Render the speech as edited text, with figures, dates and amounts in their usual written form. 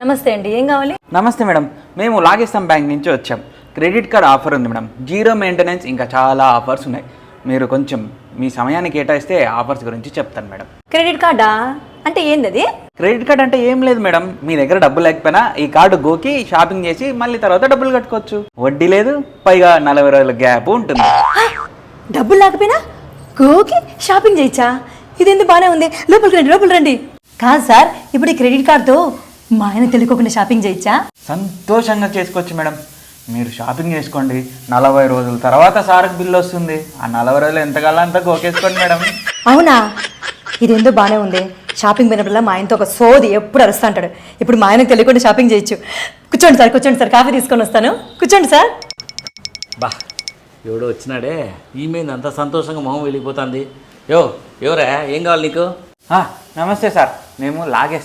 నమస్తే అండి, ఏం కావాలి? నమస్తే మేడం, మేము లాగేస్తాం బ్యాంక్ నుంచి వచ్చాం. క్రెడిట్ కార్డ్ ఆఫర్ ఉంది మేడం, జీరో మెయింటెనెన్స్, ఇంకా చాలా ఆఫర్స్ ఉన్నాయి. మీరు కొంచెం మీ సమయాన్ని కేటాయిస్తే ఆఫర్స్ గురించి చెప్తాను మేడం. క్రెడిట్ కార్డా అంటే ఏంది అది? క్రెడిట్ కార్డ్ అంటే ఏం లేదు మేడం, మీ దగ్గర డబ్బు లేకపోయినా ఈ కార్డు గోకి షాపింగ్ చేసి మళ్ళీ తర్వాత డబ్బులు కట్టుకోవచ్చు. వడ్డీ లేదు, పైగా 40 రోజుల గ్యాప్ ఉంటుంది. డబ్బులు లేకపోయినా గోకి షాపింగ్ చేయొచ్చా? ఇది ఎందుకు బాగానే ఉంది. లోపలికి రండి. కాదు సార్, ఇప్పుడు ఈ క్రెడిట్ కార్డుతో మా ఆయన తెలియకోకుండా షాపింగ్ చేయొచ్చా? సంతోషంగా చేసుకోవచ్చు మేడం. మీరు షాపింగ్ చేసుకోండి, 40 రోజుల తర్వాత సార్కి బిల్లు వస్తుంది. ఆ 40 రోజులు ఎంతకాలం అంతా గోకేసుకోండి మేడం. అవునా? ఇది ఎందుకు బాగానే ఉంది. షాపింగ్ పోయినప్పుడల్లా మా ఆయనతో ఒక సోది ఎప్పుడు అరుస్తా అంటాడు. ఇప్పుడు మా ఆయనకు తెలియకుండా షాపింగ్ చేయొచ్చు. కూర్చోండి సార్, కాఫీ తీసుకొని వస్తాను. కూర్చోండి సార్. బా, ఎవడో వచ్చినాడే, ఈమెయిన్ అంత సంతోషంగా మొహం వెళ్ళిపోతుంది. ఎవరా, ఏం కావాలి నీకు? నమస్తే సార్, మేము లాగేస్తాం